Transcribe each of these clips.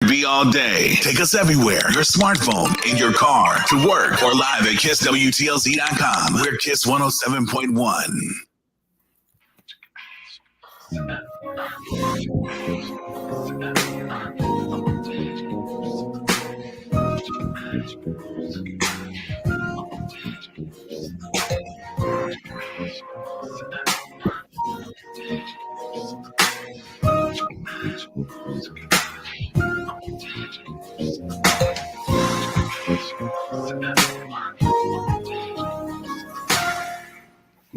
R&B all day. Take us everywhere. Your smartphone, in your car, to work, or live at KissWTLZ.com. We're Kiss 107.1.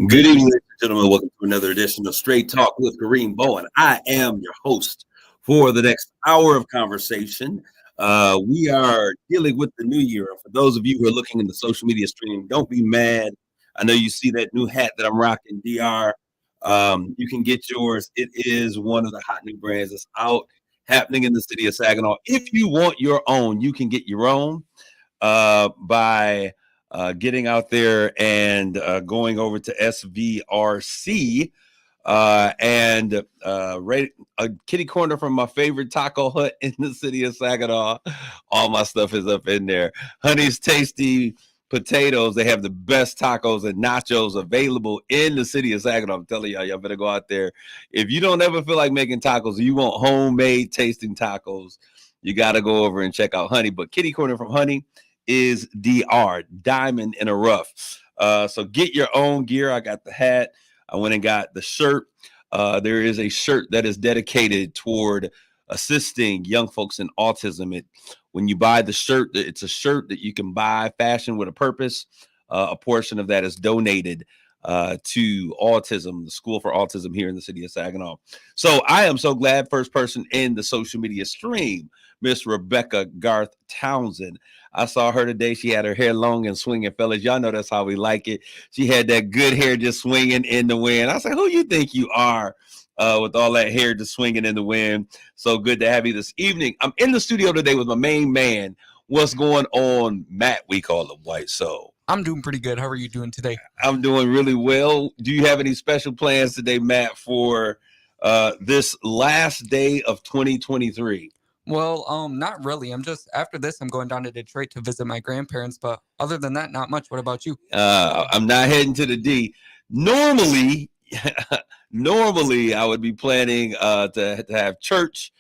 Good evening, ladies and gentlemen. Welcome to another edition of Straight Talk with Kareem Bowen. I am your host for the next hour of conversation. We are dealing with the new year. For those of you who are looking in the social media stream, don't be mad. I know you see that new hat that I'm rocking, DR. You can get yours. It is one of the hot new brands that's out, happening in the city of Saginaw. If you want your own, you can get your own by getting out there and going over to SVRC and right a kitty corner from my favorite taco hut in the city of Saginaw. All my stuff is up in there. Honey's Tasty Potatoes. They have the best tacos and nachos available in the city of Saginaw. I'm telling y'all better go out there. If you don't ever feel like making tacos, you want homemade tasting tacos, you got to go over and check out Honey. But kitty corner from Honey is DR, Diamond in a Rough. So get your own gear. I got the hat. I went and got the shirt. There is a shirt that is dedicated toward assisting young folks in autism. When you buy the shirt, it's a shirt that you can buy, fashion with a purpose. A portion of that is donated to autism, the School for Autism here in the city of Saginaw. So I am so glad, first person in the social media stream, Miss Rebecca Garth Townsend. I saw her today. She had her hair long and swinging, fellas. Y'all know that's how we like it. She had that good hair just swinging in the wind. I said, who you think you are with all that hair just swinging in the wind? So good to have you this evening. I'm in the studio today with my main man. What's going on, Matt? We call him White Soul. I'm doing pretty good. How are you doing today? I'm doing really well. Do you have any special plans today, Matt, for this last day of 2023? Well, not really. After this, I'm going down to Detroit to visit my grandparents. But other than that, not much. What about you? I'm not heading to the D. Normally, I would be planning to have church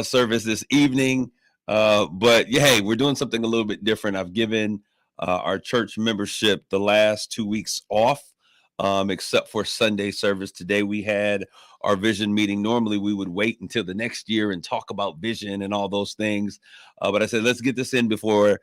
service this evening. But yeah, hey, we're doing something a little bit different. I've given our church membership the last 2 weeks off, except for Sunday service. Today we had our vision meeting. Normally we would wait until the next year and talk about vision and all those things. But I said, let's get this in before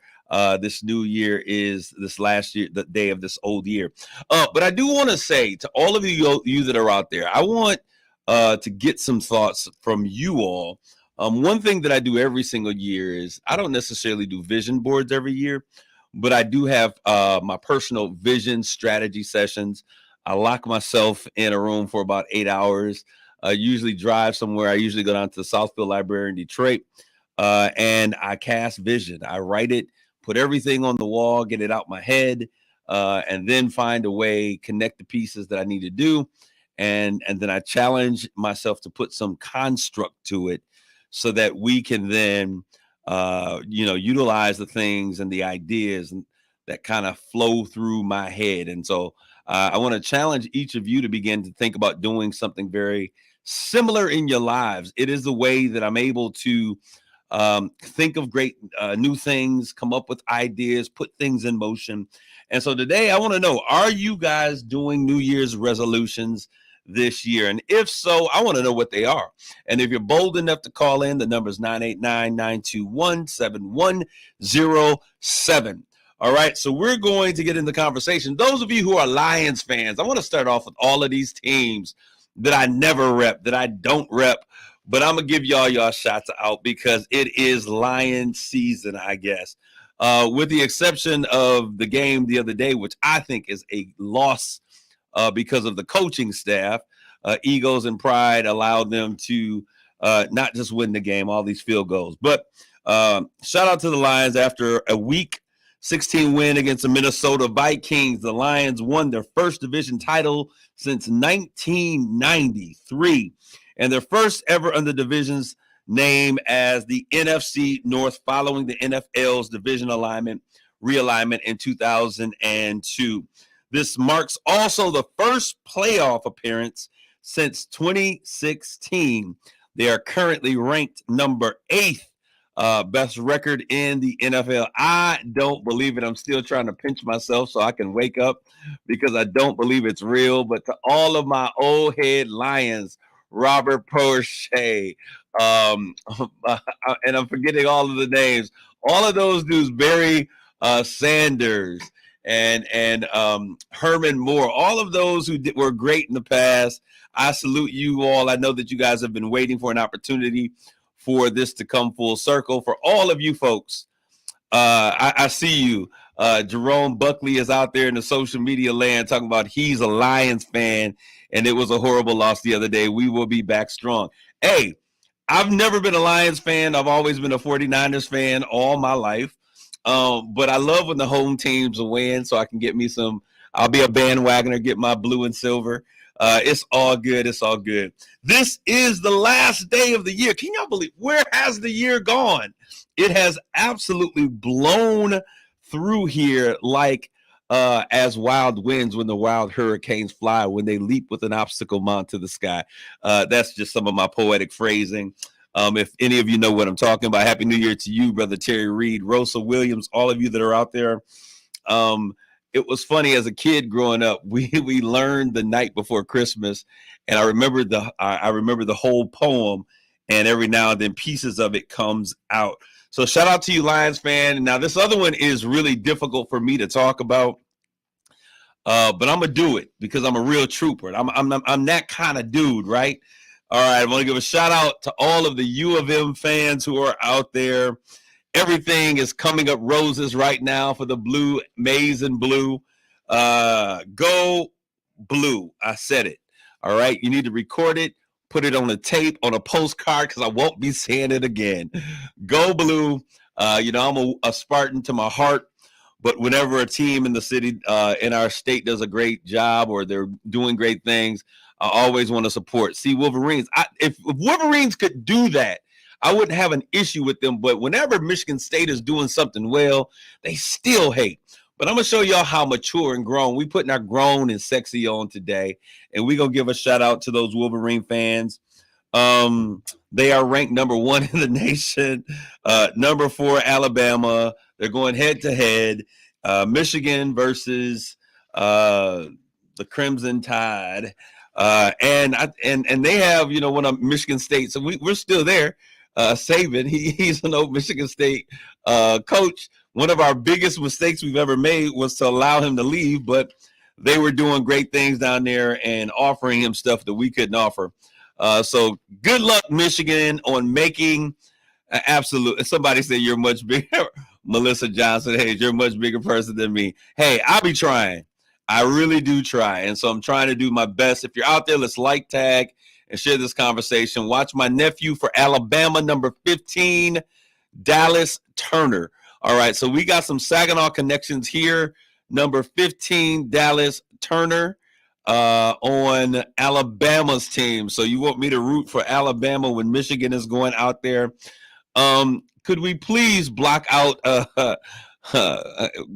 this new year is this last year, the day of this old year. But I do want to say to all of you that are out there, I want to get some thoughts from you all. One thing that I do every single year is I don't necessarily do vision boards every year, but I do have my personal vision strategy sessions. I lock myself in a room for about 8 hours. I usually drive somewhere. I usually go down to the Southfield Library in Detroit, and I cast vision. I write it, put everything on the wall, get it out my head, and then find a way, connect the pieces that I need to do. And then I challenge myself to put some construct to it so that we can then utilize the things and the ideas that kind of flow through my head. And so I want to challenge each of you to begin to think about doing something very similar in your lives. It is the way that I'm able to think of great new things, come up with ideas, put things in motion. And so today I want to know, are you guys doing New Year's resolutions this year? And if so, I want to know what they are. And if you're bold enough to call in, the number is 989-921-7107. All right, so we're going to get in the conversation. Those of you who are Lions fans, I want to start off with all of these teams that I never rep, that I don't rep, but I'm going to give y'all shots out because it is Lion season, I guess. With the exception of the game the other day, which I think is a loss because of the coaching staff. Egos and pride allowed them to not just win the game, all these field goals. But shout out to the Lions after a week 16 win against the Minnesota Vikings. The Lions won their first division title since 1993 and their first ever under divisions name as the NFC North following the NFL's division realignment in 2002. This marks also the first playoff appearance since 2016. They are currently ranked number 8th best record in the NFL. I don't believe it. I'm still trying to pinch myself so I can wake up because I don't believe it's real. But to all of my old head Lions, Robert Prochet, and I'm forgetting all of the names. All of those dudes, Barry Sanders and Herman Moore, all of those who were great in the past. I salute you all. I know that you guys have been waiting for an opportunity for this to come full circle. For all of you folks, I see you. Jerome Buckley is out there in the social media land talking about he's a Lions fan and it was a horrible loss the other day. We will be back strong. Hey, I've never been a Lions fan. I've always been a 49ers fan all my life. But I love when the home teams win so I can get me some. I'll be a bandwagoner, get my blue and silver. It's all good. It's all good. This is the last day of the year. Can y'all believe where has the year gone? It has absolutely blown through here like as wild winds when the wild hurricanes fly, when they leap with an obstacle mount to the sky. That's just some of my poetic phrasing. If any of you know what I'm talking about, Happy New Year to you, Brother Terry Reed, Rosa Williams, all of you that are out there. It was funny as a kid growing up. We learned the night before Christmas, and I remember the whole poem, and every now and then pieces of it comes out. So shout out to you, Lions fan. Now this other one is really difficult for me to talk about, but I'm gonna do it because I'm a real trooper. I'm that kind of dude, right? All right, I want to give a shout out to all of the U of M fans who are out there. Everything is coming up roses right now for the blue, maize and blue. Go blue. I said it. All right. You need to record it, put it on a tape, on a postcard, because I won't be saying it again. Go blue. I'm a Spartan to my heart. But whenever a team in the city, in our state does a great job or they're doing great things, I always want to support. See, Wolverines. If Wolverines could do that, I wouldn't have an issue with them, but whenever Michigan State is doing something well, they still hate. But I'm going to show y'all how mature and grown. We putting our grown and sexy on today, and we're going to give a shout out to those Wolverine fans. They are ranked number 1 in the nation, number 4, Alabama. They're going head to head. Michigan versus the Crimson Tide. And they have, one of Michigan State. So we're still there. Saban, he's an old Michigan State coach. One of our biggest mistakes we've ever made was to allow him to leave, but they were doing great things down there and offering him stuff that we couldn't offer. So good luck, Michigan, on making absolute. Somebody said you're much bigger. Melissa Johnson, hey, you're a much bigger person than me. Hey, I'll be trying. I really do try. And so I'm trying to do my best. If you're out there, let's like, tag, and share this conversation. Watch my nephew for Alabama, number 15, Dallas Turner. All right, so we got some Saginaw connections here. Number 15, Dallas Turner on Alabama's team. So you want me to root for Alabama when Michigan is going out there? Could we please block out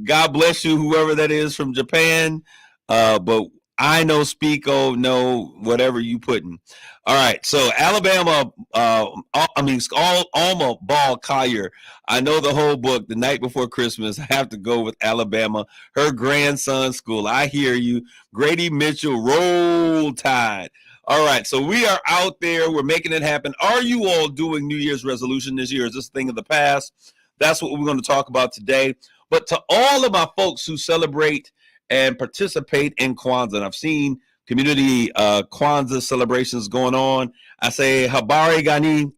God bless you, whoever that is from Japan. But I know Spico, no, whatever you putting. All right, so Alabama, Alma Ball Collier. I know the whole book, The Night Before Christmas. I have to go with Alabama, her grandson's school. I hear you. Grady Mitchell, Roll Tide. All right, so we are out there. We're making it happen. Are you all doing New Year's resolution this year? Is this a thing of the past? That's what we're going to talk about today. But to all of my folks who celebrate and participate in Kwanzaa, and I've seen community Kwanzaa celebrations going on, I say Habari Gani,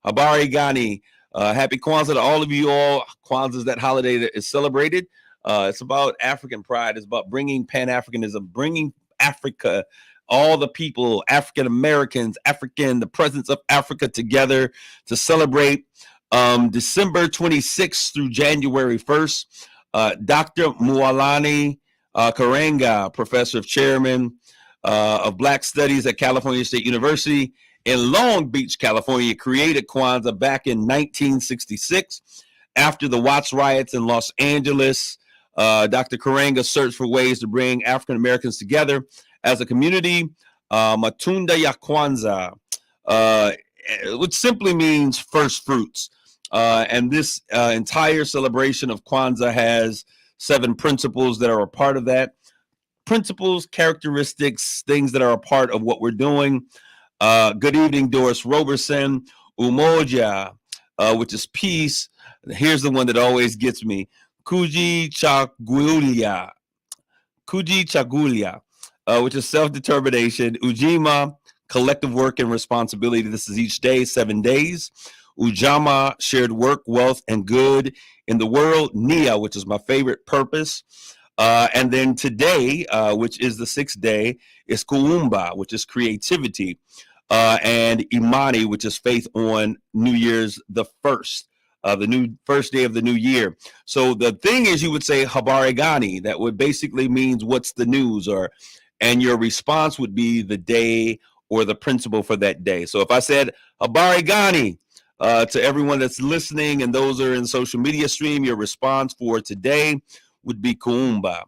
Habari Gani. Happy Kwanzaa to all of you all. Kwanzaa is that holiday that is celebrated. It's about African pride. It's about bringing Pan-Africanism, bringing Africa, all the people, African Americans, the presence of Africa together to celebrate December 26th through January 1st. Dr. Mualani Karenga, professor of chairman of Black Studies at California State University, in Long Beach, California, created Kwanzaa back in 1966 after the Watts riots in Los Angeles. Dr. Karenga searched for ways to bring African Americans together as a community. Matunda ya Kwanzaa, which simply means first fruits. And this entire celebration of Kwanzaa has 7 principles that are a part of that. Principles, characteristics, things that are a part of what we're doing. Good evening, Doris Roberson. Umoja, which is peace. Here's the one that always gets me. Kuji Chagulia, which is self-determination. Ujima, collective work and responsibility. This is each day, 7 days. Ujama, shared work, wealth, and good in the world. Nia, which is my favorite, purpose. And then today, which is the 6th day, is Kuumba, which is creativity. And Imani, which is faith on New Year's the 1st. The first day of the new year. So the thing is, you would say habari gani. That would basically means what's the news, and your response would be the day or the principle for that day. So if I said habari gani to everyone that's listening and those are in social media stream, your response for today would be kuumba,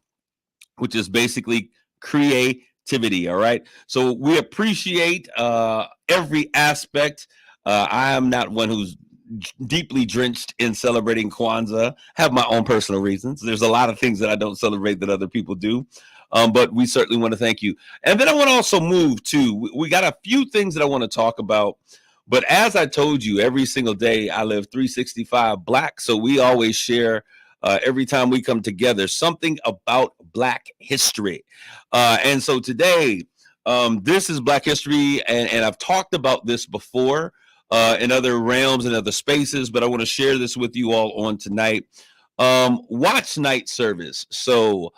which is basically creativity. All right. So we appreciate every aspect. I am not one who's deeply drenched in celebrating Kwanzaa. Have my own personal reasons. There's a lot of things that I don't celebrate that other people do, but we certainly want to thank you. And then I want to also move to, we got a few things that I want to talk about, but as I told you, every single day I live 365 Black, so we always share every time we come together something about Black history. And so today, this is Black history, and I've talked about this before in other realms and other spaces, but I want to share this with you all on tonight. Watch night service. So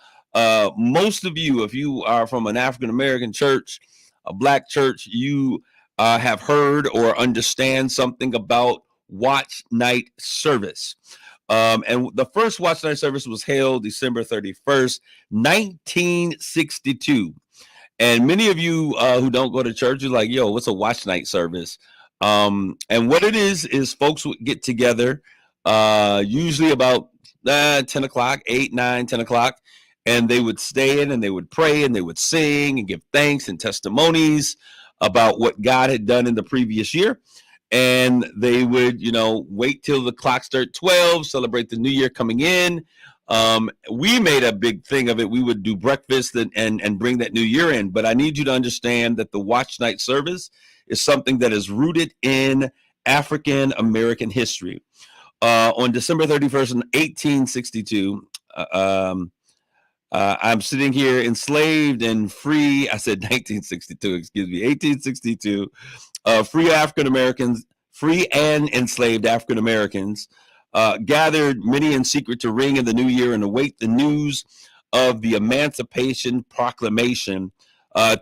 most of you, if you are from an African-American church, a Black church, you have heard or understand something about watch night service. And the first watch night service was held December 31st, 1962. And many of you who don't go to church are like, yo, what's a watch night service? And what it is folks would get together, usually about 10 o'clock, 8, 9, 10 o'clock, and they would stay in and they would pray and they would sing and give thanks and testimonies about what God had done in the previous year. And they would, wait till the clock started 12, celebrate the new year coming in. We made a big thing of it. We would do breakfast and bring that new year in. But I need you to understand that the watch night service is something that is rooted in African American history. On December 31st, 1862, I'm sitting here enslaved and free. I said 1962, excuse me, 1862. Free African Americans, free and enslaved African Americans gathered, many in secret, to ring in the new year and await the news of the Emancipation Proclamation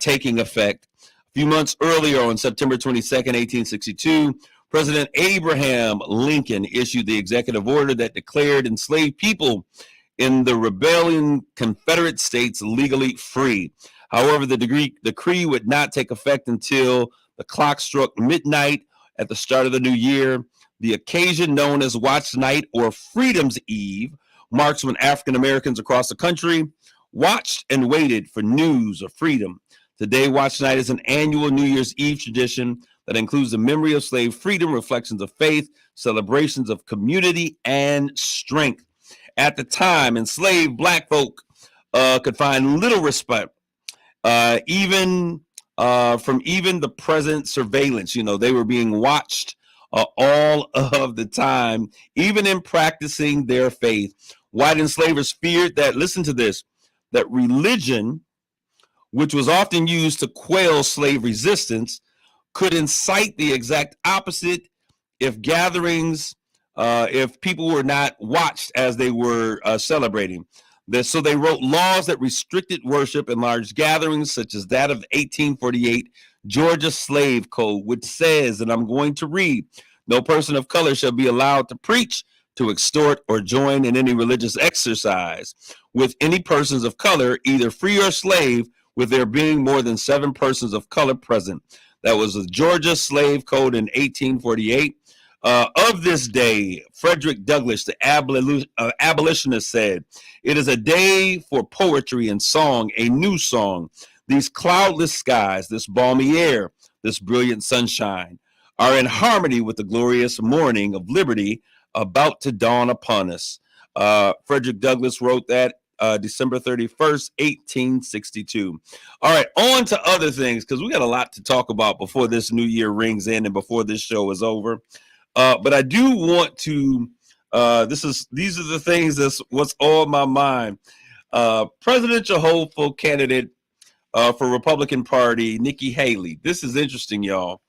taking effect. A few months earlier, on September 22nd, 1862, President Abraham Lincoln issued the executive order that declared enslaved people in the rebellion Confederate States legally free. However, the decree would not take effect until the clock struck midnight at the start of the new year. The occasion, known as Watch Night or Freedom's Eve, marks when African Americans across the country watched and waited for news of freedom. Today, Watch Night is an annual New Year's Eve tradition that includes the memory of slave freedom, reflections of faith, celebrations of community and strength. At the time, enslaved Black folk could find little respect, even from the present surveillance. They were being watched all of the time, even in practicing their faith. White enslavers feared that, listen to this, that religion, which was often used to quell slave resistance, could incite the exact opposite if people were not watched as they were celebrating. So they wrote laws that restricted worship in large gatherings, such as that of 1848 Georgia Slave Code, which says, and I'm going to read, no person of color shall be allowed to preach, to extort, or join in any religious exercise with any persons of color, either free or slave, with there being more than 7 persons of color present. That was the Georgia Slave Code in 1848. Of this day, Frederick Douglass, the abolitionist, said, "It is a day for poetry and song, a new song. These cloudless skies, this balmy air, this brilliant sunshine are in harmony with the glorious morning of liberty about to dawn upon us." Frederick Douglass wrote that December 31st, 1862. All right, on to other things, because we got a lot to talk about before this new year rings in and before this show is over. But I do want to, these are the things that's what's on my mind. Presidential hopeful candidate for Republican Party, Nikki Haley. This is interesting, y'all.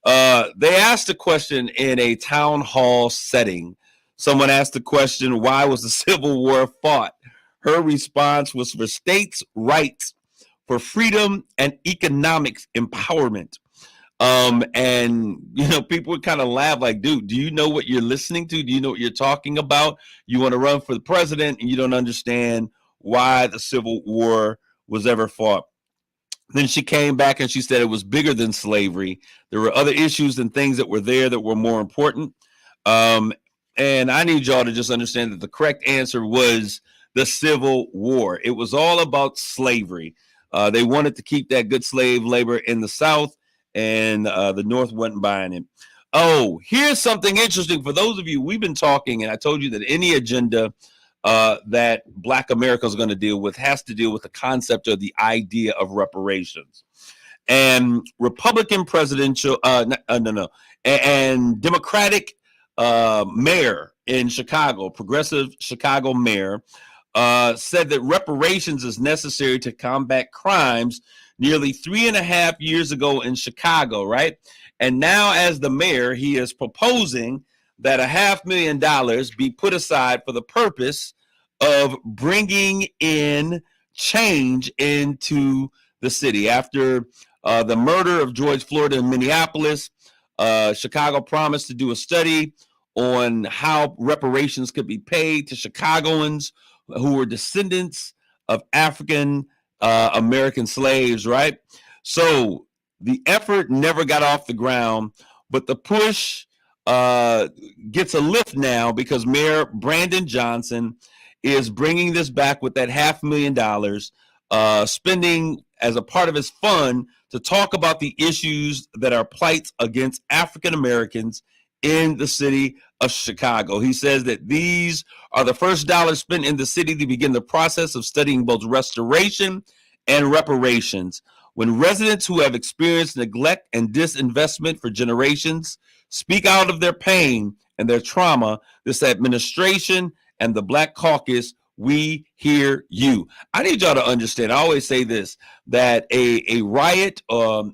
They asked a question in a town hall setting. Someone asked the question, why was the Civil War fought? Her response was for states' rights, for freedom and economic empowerment. And people would kind of laugh like, dude, do you know what you're listening to? Do you know what you're talking about? You want to run for the president and you don't understand why the Civil War was ever fought. Then she came back and she said it was bigger than slavery. There were other issues and things that were there that were more important. And I need y'all to just understand that the correct answer was the Civil War. It was all about slavery. They wanted to keep that good slave labor in the South, and the North wasn't buying it. Oh, here's something interesting for those of you. We've been talking, and I told you that any agenda that Black America is going to deal with has to deal with the concept or the idea of reparations. And Republican presidential, and Democratic mayor in Chicago, progressive Chicago mayor, said that reparations is necessary to combat crimes nearly 3.5 years ago in Chicago, right? And now as the mayor, he is proposing that $500,000 be put aside for the purpose of bringing in change into the city. After the murder of George Floyd in Minneapolis, Chicago promised to do a study on how reparations could be paid to Chicagoans who were descendants of African American slaves, right? So the effort never got off the ground, but the push gets a lift now because Mayor Brandon Johnson is bringing this back with that $500,000, spending as a part of his fund to talk about the issues that are plights against African Americans in the city of Chicago. He says that these are the first dollars spent in the city to begin the process of studying both restoration and reparations. When residents who have experienced neglect and disinvestment for generations speak out of their pain and their trauma, this administration and the Black Caucus, we hear you. I need y'all to understand, I always say this, that a riot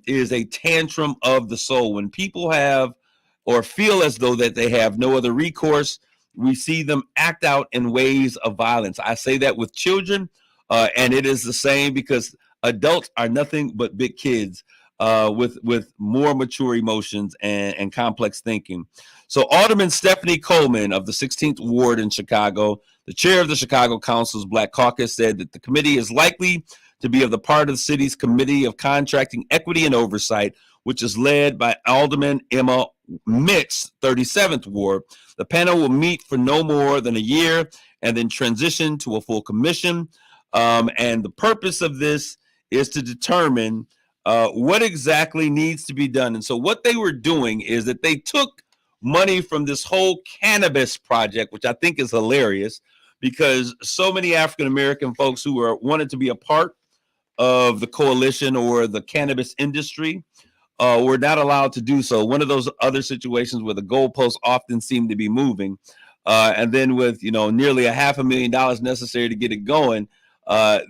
is a tantrum of the soul. When people have or feel as though that they have no other recourse, we see them act out in ways of violence. I say that with children, and it is the same because adults are nothing but big kids with more mature emotions and complex thinking. So Alderman Stephanie Coleman of the 16th Ward in Chicago, the chair of the Chicago Council's Black Caucus, said that the committee is likely to be of the part of the city's Committee of Contracting Equity and Oversight, which is led by Alderman Emma Mitts, 37th Ward. The panel will meet for no more than a year and then transition to a full commission. And the purpose of this is to determine what exactly needs to be done. And so what they were doing is that they took money from this whole cannabis project, which I think is hilarious because so many African-American folks who wanted to be a part of the coalition or the cannabis industry were not allowed to do so. One of those other situations where the goalposts often seem to be moving. And then with, nearly $500,000 necessary to get it going,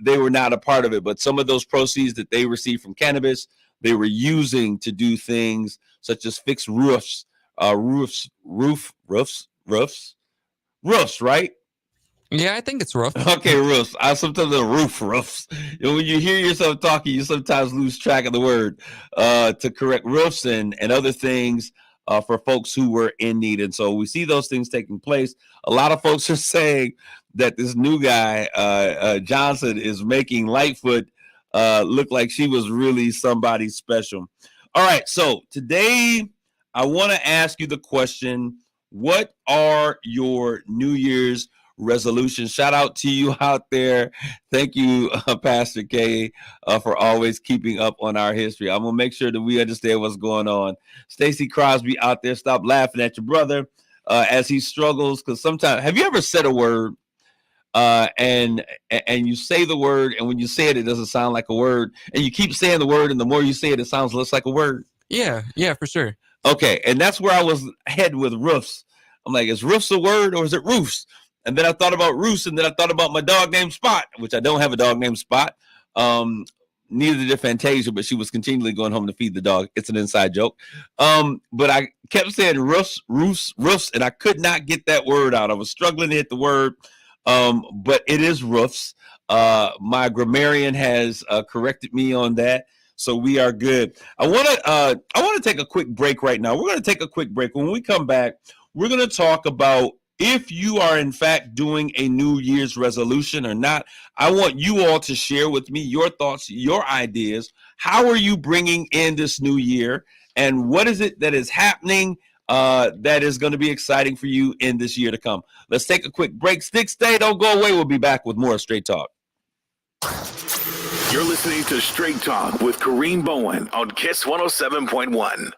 they were not a part of it. But some of those proceeds that they received from cannabis, they were using to do things such as fix roofs, right? Yeah, I think it's rough. Okay, roofs. I sometimes the roofs. When you hear yourself talking, you sometimes lose track of the word to correct roofs and other things for folks who were in need. And so we see those things taking place. A lot of folks are saying that this new guy, Johnson, is making Lightfoot look like she was really somebody special. All right. So today I want to ask you the question, what are your New Year's resolutions? Shout out to you out there. Thank you, Pastor K, for always keeping up on our history. I'm going to make sure that we understand what's going on. Stacy Crosby out there, stop laughing at your brother as he struggles. Because sometimes, have you ever said a word and you say the word, and when you say it, it doesn't sound like a word, and you keep saying the word, and the more you say it, it sounds less like a word? Yeah, for sure. Okay, and that's where I was heading with roofs. I'm like, is roofs a word or is it roofs? And then I thought about roofs, and then I thought about my dog named Spot, which I don't have a dog named Spot. Neither did Fantasia, but she was continually going home to feed the dog. It's an inside joke. But I kept saying roofs, and I could not get that word out. I was struggling to hit the word. But it is roofs. My grammarian has corrected me on that, so we are good. I want to take a quick break right now. We're going to take a quick break. When we come back, we're going to talk about if you are in fact doing a New Year's resolution or not. I want you all to share with me your thoughts, your ideas. How are you bringing in this new year, and what is it that is happening that is going to be exciting for you in this year to come? Let's take a quick break. Stick, stay, don't go away. We'll be back with more Straight Talk. You're listening to Straight Talk with Kareem Bowen on Kiss 107.1.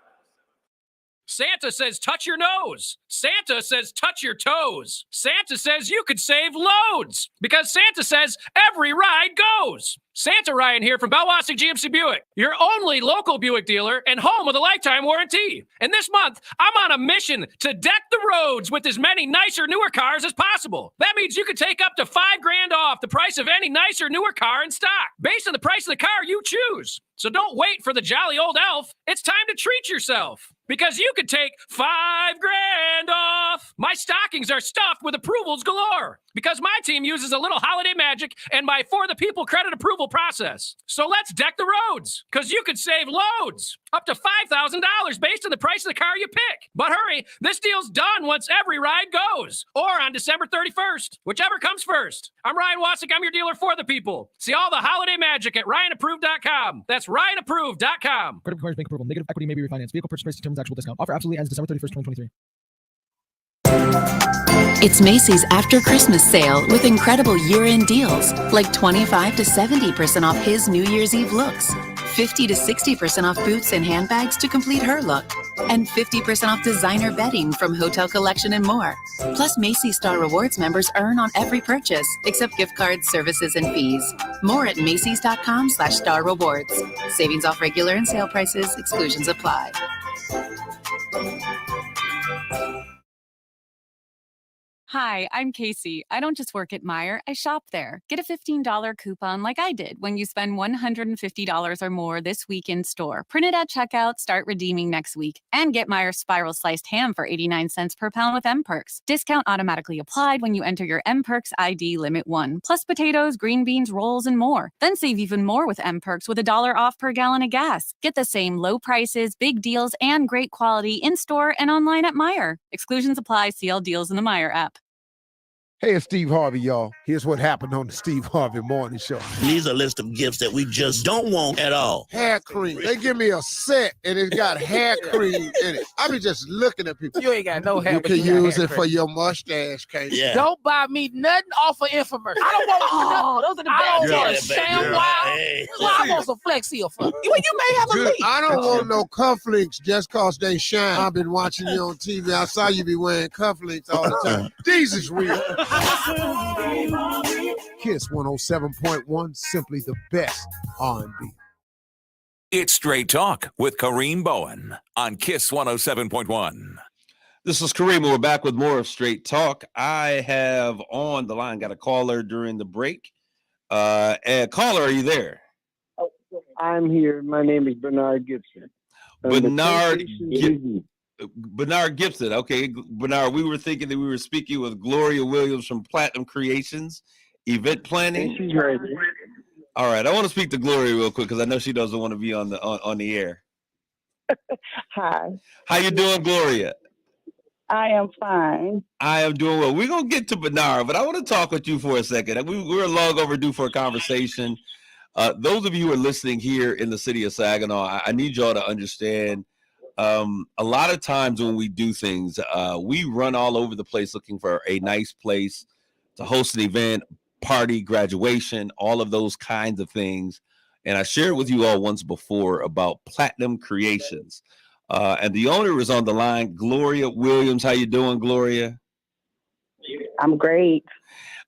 Santa says touch your nose. Santa says touch your toes. Santa says you could save loads because Santa says every ride goes. Santa Ryan here from Belwassig GMC Buick, your only local Buick dealer and home with a lifetime warranty. And this month, I'm on a mission to deck the roads with as many nicer, newer cars as possible. That means you could take up to $5,000 off the price of any nicer, newer car in stock, based on the price of the car you choose. So don't wait for the jolly old elf. It's time to treat yourself, because you could take $5,000 off. My stockings are stuffed with approvals galore, because my team uses a little holiday magic and my For the People credit approval process. So let's deck the roads, because you could save loads, up to $5,000 based on the price of the car you pick. But hurry, this deal's done once every ride goes, or on December 31st, whichever comes first. I'm Ryan Wassick. I'm your dealer For the People. See all the holiday magic at RyanApproved.com. That's RyanApproved.com. Credit requires bank approval. Negative equity may be refinanced. Vehicle purchase price determines actual discount. Offer absolutely ends December 31st, 2023. It's Macy's After Christmas sale with incredible year-end deals like 25 to 70% off his New Year's Eve looks, 50 to 60% off boots and handbags to complete her look, and 50% off designer bedding from Hotel Collection and more. Plus, Macy's Star Rewards members earn on every purchase, except gift cards, services, and fees. More at Macys.com/Star Rewards. Savings off regular and sale prices. Exclusions apply. Hi, I'm Casey. I don't just work at Meijer, I shop there. Get a $15 coupon like I did when you spend $150 or more this week in store. Print it at checkout, start redeeming next week, and get Meijer Spiral Sliced Ham for 89 cents per pound with M-Perks. Discount automatically applied when you enter your M-Perks ID Limit 1, plus potatoes, green beans, rolls, and more. Then save even more with M-Perks with $1 off per gallon of gas. Get the same low prices, big deals, and great quality in-store and online at Meijer. Exclusions apply. See all deals in the Meijer app. Hey, it's Steve Harvey, y'all. Here's what happened on the Steve Harvey Morning Show. These are a list of gifts that we just don't want at all. Hair cream. They give me a set, and it's got hair cream in it. I be just looking at people. You ain't got no hair. You can use it for your mustache, can't you? Yeah. Don't buy me nothing off of infomercial. I don't want those are the I don't best. want a sham wow. Hey. Well, I want some Flex Seal for you. You may have a leak. I don't want no cufflinks just cause they shine. I've been watching you on TV. I saw you be wearing cufflinks all the time. These is real. Kiss 107.1, simply the best R&B. It's Straight Talk with Kareem Bowen on Kiss 107.1. This is Kareem. We're back with more of Straight Talk. I have on the line, got a caller during the break. And caller, are you there? I'm here. My name is Bernard Gibson. Bernard Gibson. Okay, Bernard, we were thinking that we were speaking with Gloria Williams from Platinum Creations, event planning. She's right. All right, I want to speak to Gloria real quick because I know she doesn't want to be on the air. Hi. How you doing, Gloria? I am fine. I am doing well. We're going to get to Bernard, but I want to talk with you for a second. We're long overdue for a conversation. Those of you who are listening here in the city of Saginaw, I need y'all to understand. A lot of times when we do things, we run all over the place looking for a nice place to host an event, party, graduation, all of those kinds of things. And I shared with you all once before about Platinum Creations. And the owner is on the line, Gloria Williams. How you doing, Gloria? I'm great.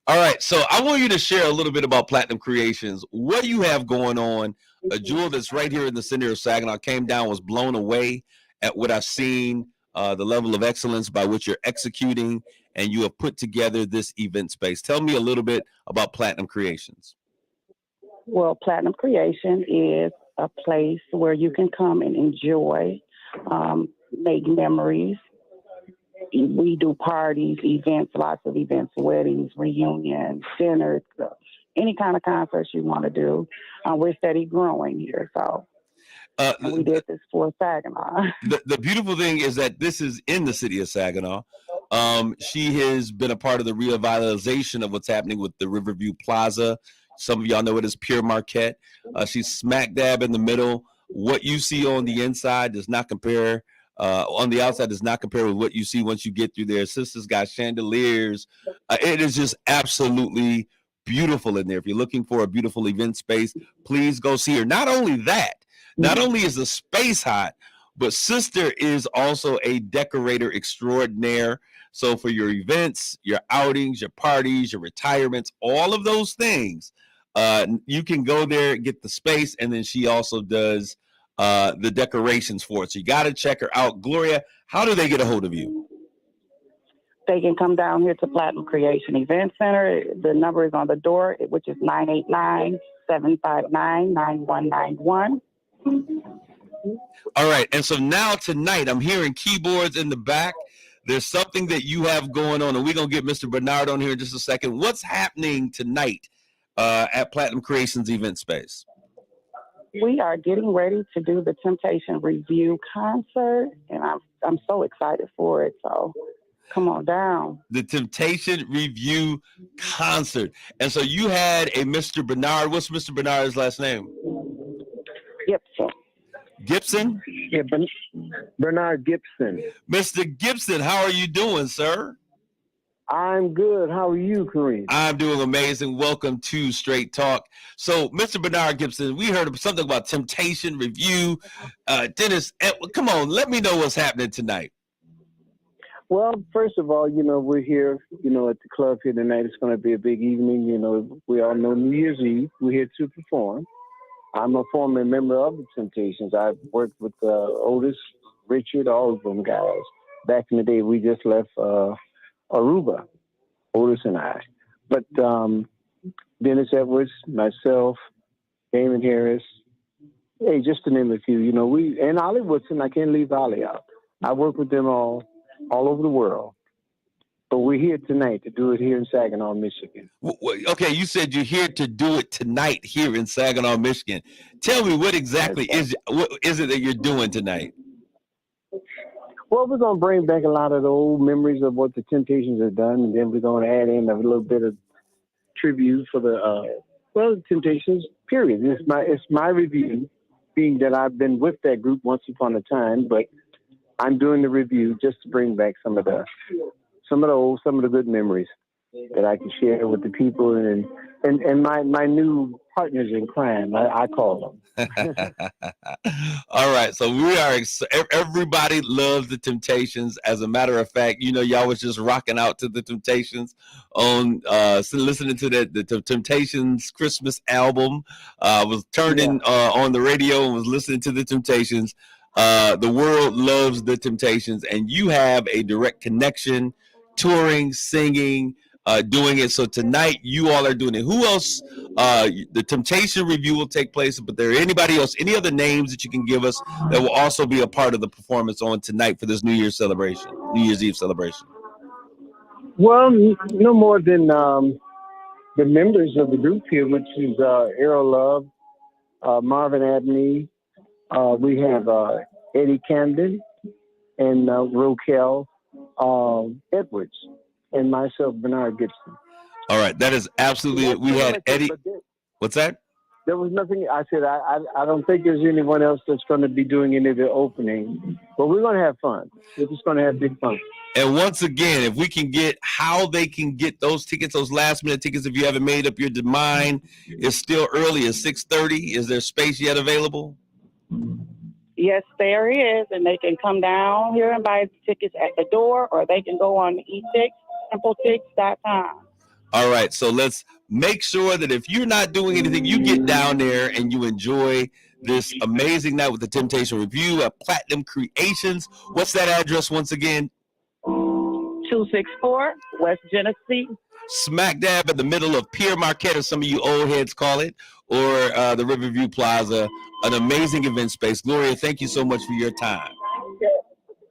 All right, so I want you to share a little bit about Platinum Creations. What do you have going on? A jewel that's right here in the center of Saginaw. Came down, was blown away at what I've seen, the level of excellence by which you're executing, and you have put together this event space. Tell me a little bit about Platinum Creations. Well, Platinum Creation is a place where you can come and enjoy, make memories. We do parties, events, lots of events, weddings, reunions, dinners, any kind of concerts you want to do. We're steady growing here, so and we did this for Saginaw. The beautiful thing is that this is in the city of Saginaw. She has been a part of the revitalization of what's happening with the Riverview Plaza. Some of y'all know it as Pure Marquette. She's smack dab in the middle. What you see on the inside does not compare. On the outside does not compare with what you see once you get through there. Sisters got chandeliers. It is just absolutely beautiful in there. If you're looking for a beautiful event space, please go see her. Not only that, not only is the space hot, but sister is also a decorator extraordinaire. So for your events, your outings, your parties, your retirements, all of those things, you can go there, get the space, and then she also does the decorations for it. So you got to check her out. Gloria, how do they get a hold of you? They can come down here to Platinum Creation Event Center. The number is on the door, which is 989-759-9191. All right. And so now tonight, I'm hearing keyboards in the back. There's something that you have going on, and we're going to get Mr. Bernard on here in just a second. What's happening tonight at Platinum Creations event space? We are getting ready to do the Temptation Review concert, and I'm so excited for it. So come on down. The Temptation Review concert. And so you had a Mr. Bernard. What's Mr. Bernard's last name? Gibson. Gibson? Yeah, Bernard Gibson. Mr. Gibson, how are you doing, sir? I'm good. How are you, Kareem? I'm doing amazing. Welcome to Straight Talk. So, Mr. Bernard Gibson, we heard something about Temptation Review. Dennis, come on, let me know what's happening tonight. Well, first of all, we're here, at the club here tonight. It's going to be a big evening. We all know New Year's Eve. We're here to perform. I'm a former member of the Temptations. I've worked with Otis, Richard, all of them guys. Back in the day, we just left Aruba, Otis and I. But Dennis Edwards, myself, Damon Harris, hey, just to name a few, and Ollie Woodson, I can't leave Ollie out. I work with them all over the world. But we're here tonight to do it here in Saginaw, Michigan. Okay, you said you're here to do it tonight here in Saginaw, Michigan. Tell me what exactly what is it that you're doing tonight? Well, we're going to bring back a lot of the old memories of what the Temptations have done, and then we're going to add in a little bit of tribute for the Temptations, period. It's my review, being that I've been with that group once upon a time, but I'm doing the review just to bring back some of the good memories that I can share with the people and my new partners in crime, I call them. All right, so everybody loves the Temptations. As a matter of fact, y'all was just rocking out to the Temptations on listening to the Temptations Christmas album. Was turned in on the radio and was listening to the Temptations. The world loves the Temptations, and you have a direct connection, touring, singing, doing it. So tonight you all are doing it. Who else? The Temptation Review will take place, but there anybody else, any other names that you can give us that will also be a part of the performance on tonight for this New Year's Eve celebration? Well, no more than the members of the group here, which is Errol Love, Marvin Abney, we have Eddie Camden and Roquel Edwards, and myself, Bernard Gibson. All right, that is absolutely. We had Eddie. What's that? There was nothing. I said I don't think there's anyone else that's going to be doing any of the opening, but we're going to have fun. We're just going to have big fun. And once again, if we can get how they can get those tickets, those last minute tickets, if you haven't made up your mind, it's still early. It's 6:30. Is there space yet available? Yes, there is, and they can come down here and buy tickets at the door, or they can go on etix.com. All right, so let's make sure that if you're not doing anything, you get down there and you enjoy this amazing night with the Temptation Review at Platinum Creations. What's that address once again? 264 West Genesee. Smack dab in the middle of Pier Marquette, as some of you old heads call it, or the Riverview Plaza, an amazing event space. Gloria, thank you so much for your time.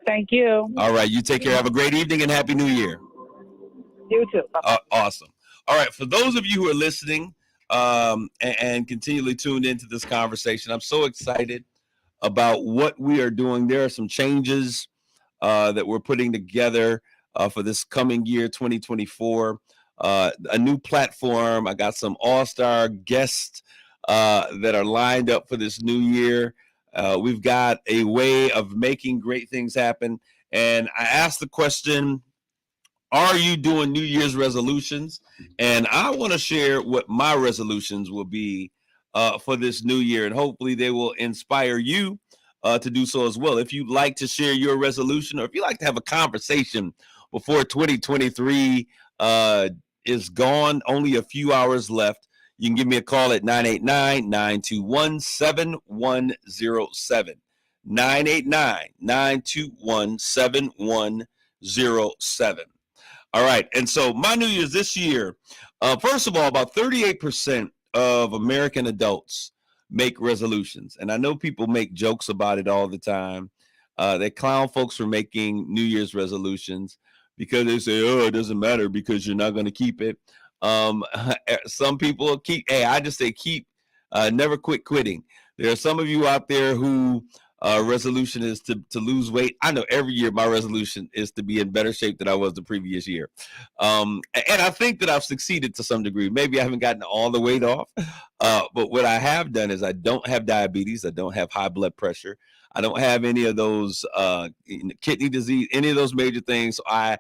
Thank you. All right, you take care. Have a great evening and Happy New Year. You too. Awesome. All right, for those of you who are listening and continually tuned into this conversation, I'm so excited about what we are doing. There are some changes that we're putting together for this coming year, 2024. A new platform. I got some all-star guests that are lined up for this new year. We've got a way of making great things happen. And I asked the question, are you doing New Year's resolutions? And I want to share what my resolutions will be for this new year. And hopefully they will inspire you to do so as well. If you'd like to share your resolution, or if you'd like to have a conversation before 2023 is gone, only a few hours left, you can give me a call at 989-921-7107. 989-921-7107. All right. And so my New Year's this year, first of all, about 38% of American adults make resolutions. And I know people make jokes about it all the time. They clown folks for making New Year's resolutions because they say, oh, it doesn't matter because you're not going to keep it. Some people keep, I just say keep, never quit quitting. There are some of you out there who resolution is to lose weight. I know every year my resolution is to be in better shape than I was the previous year. And I think that I've succeeded to some degree. Maybe I haven't gotten all the weight off. But what I have done is I don't have diabetes. I don't have high blood pressure. I don't have any of those kidney disease, any of those major things. So I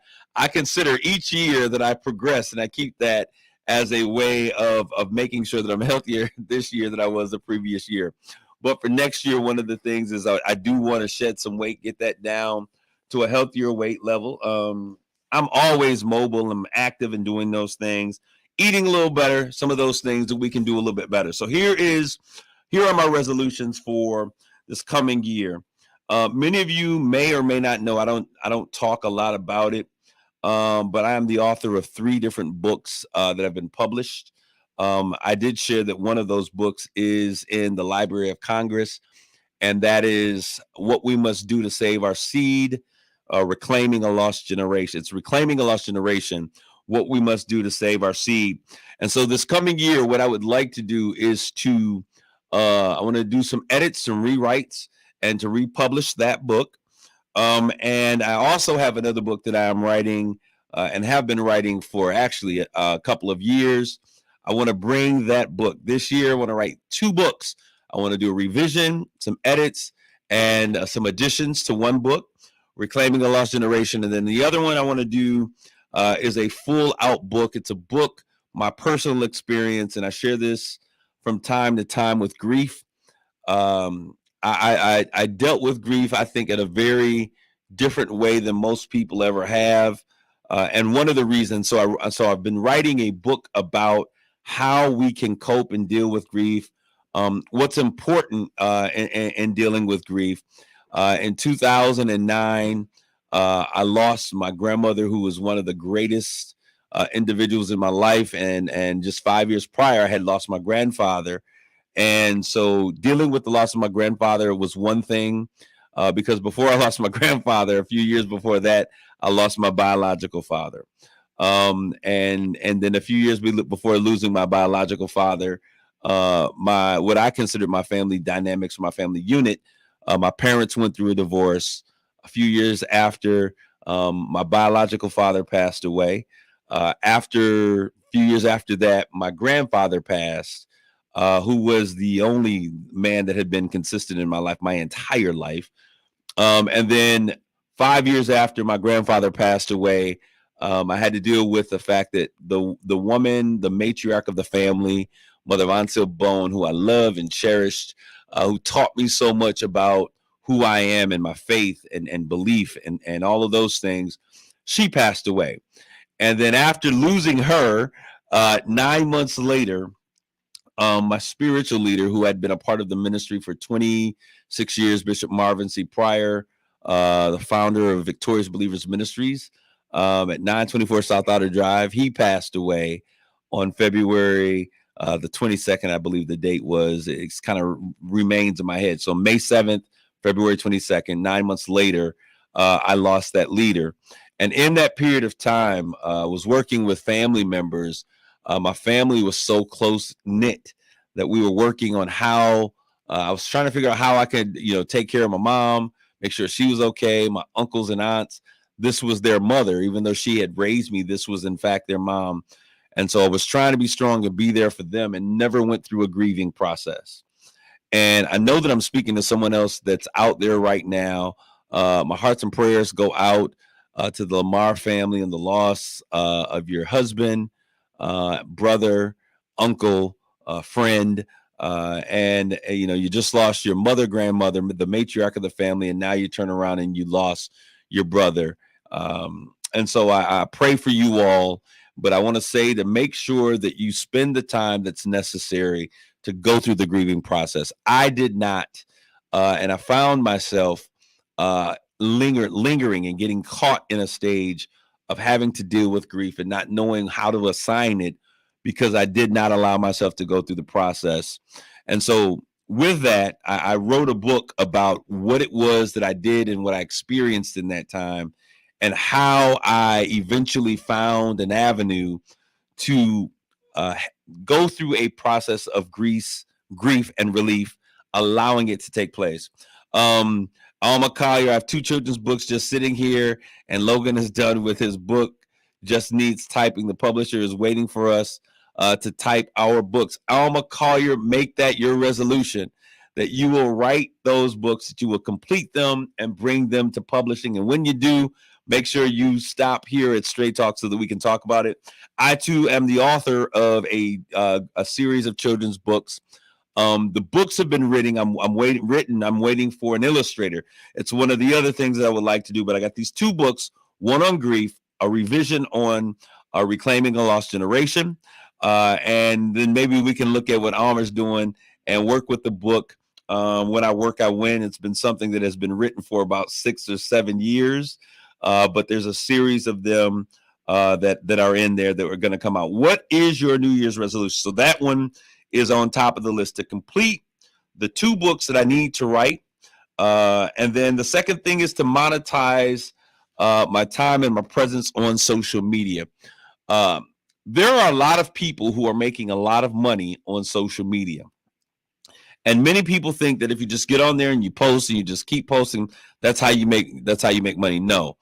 consider each year that I progress, and I keep that as a way of making sure that I'm healthier this year than I was the previous year. But for next year, one of the things is I do want to shed some weight, get that down to a healthier weight level. I'm always mobile. I'm active in doing those things, eating a little better, some of those things that we can do a little bit better. So here are my resolutions for this coming year. Many of you may or may not know, I don't talk a lot about it, but I am the author of 3 different books that have been published. I did share that one of those books is in the Library of Congress, and that is What We Must Do to Save Our Seed, Reclaiming a Lost Generation. It's Reclaiming a Lost Generation, What We Must Do to Save Our Seed. And so this coming year, what I would like to do is to, I want to do some edits, some rewrites, and to republish that book. And I also have another book that I am writing and have been writing for actually a couple of years. I want to bring that book this year. I want to write 2 books. I want to do a revision, some edits, and some additions to one book, Reclaiming a Lost Generation. And then the other one I want to do is a full out book. It's a book, my personal experience, and I share this from time to time with grief. I dealt with grief, I think, in a very different way than most people ever have. And one of the reasons, so I've been writing a book about how we can cope and deal with grief, what's important in dealing with grief. In 2009, I lost my grandmother, who was one of the greatest individuals in my life. And just 5 years prior, I had lost my grandfather. And so dealing with the loss of my grandfather was one thing, because before I lost my grandfather, a few years before that, I lost my biological father. And then a few years before losing my biological father, what I considered my family dynamics, my family unit, my parents went through a divorce. A few years after, my biological father passed away. After a few years after that, my grandfather passed. who was the only man that had been consistent in my life my entire life. And then 5 years after my grandfather passed away, I had to deal with the fact that the woman, the matriarch of the family, Mother Ansel Bowen, who I love and cherished, who taught me so much about who I am and my faith and belief and all of those things, she passed away. And then after losing her, 9 months later, my spiritual leader, who had been a part of the ministry for 26 years, Bishop Marvin C. Pryor, the founder of Victorious Believers Ministries, at 924 South Outer Drive, he passed away on February the 22nd, I believe the date was. It's kind of remains in my head. So May 7th, February 22nd, 9 months later, I lost that leader. And in that period of time, I was working with family members. My family was so close knit that we were working on how I was trying to figure out how I could, take care of my mom, make sure she was okay. My uncles and aunts, this was their mother, even though she had raised me. This was in fact their mom. And so I was trying to be strong and be there for them and never went through a grieving process. And I know that I'm speaking to someone else that's out there right now. My hearts and prayers go out to the Lamar family and the loss of your husband, brother, uncle, friend, and you just lost your mother, grandmother, the matriarch of the family, and now you turn around and you lost your brother. And so I pray for you all, but I want to say to make sure that you spend the time that's necessary to go through the grieving process. I did not, and I found myself lingering and getting caught in a stage of having to deal with grief and not knowing how to assign it because I did not allow myself to go through the process. And so with that, I wrote a book about what it was that I did and what I experienced in that time and how I eventually found an avenue to go through a process of grief and relief, allowing it to take place. Alma Collier, I have 2 children's books just sitting here, and Logan is done with his book, just needs typing. The publisher is waiting for us to type our books. Alma Collier, make that your resolution, that you will write those books, that you will complete them and bring them to publishing. And when you do, make sure you stop here at Straight Talk so that we can talk about it. I, too, am the author of a series of children's books. The books have been written. I'm waiting for an illustrator. It's one of the other things that I would like to do, but I got these 2 books, one on grief, a revision on reclaiming a lost generation. And then maybe we can look at what Almer's doing and work with the book. When I work, I win. It's been something that has been written for about 6 or 7 years. But there's a series of them that are in there that are going to come out. What is your New Year's resolution? So that one is on top of the list, to complete the 2 books that I need to write. And then the second thing is to monetize my time and my presence on social media. There are a lot of people who are making a lot of money on social media. And many people think that if you just get on there and you post and you just keep posting, that's how you make money. No.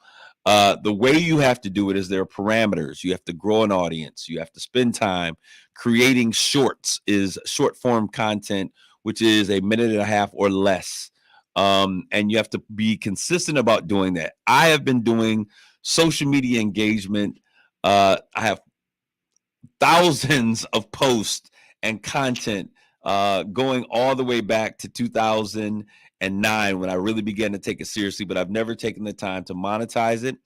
The way you have to do it is there are parameters. You have to grow an audience. You have to spend time creating shorts, is short form content, which is a minute and a half or less. And you have to be consistent about doing that. I have been doing social media engagement. I have thousands of posts and content going all the way back to 2009 when I really began to take it seriously, but I've never taken the time to monetize it.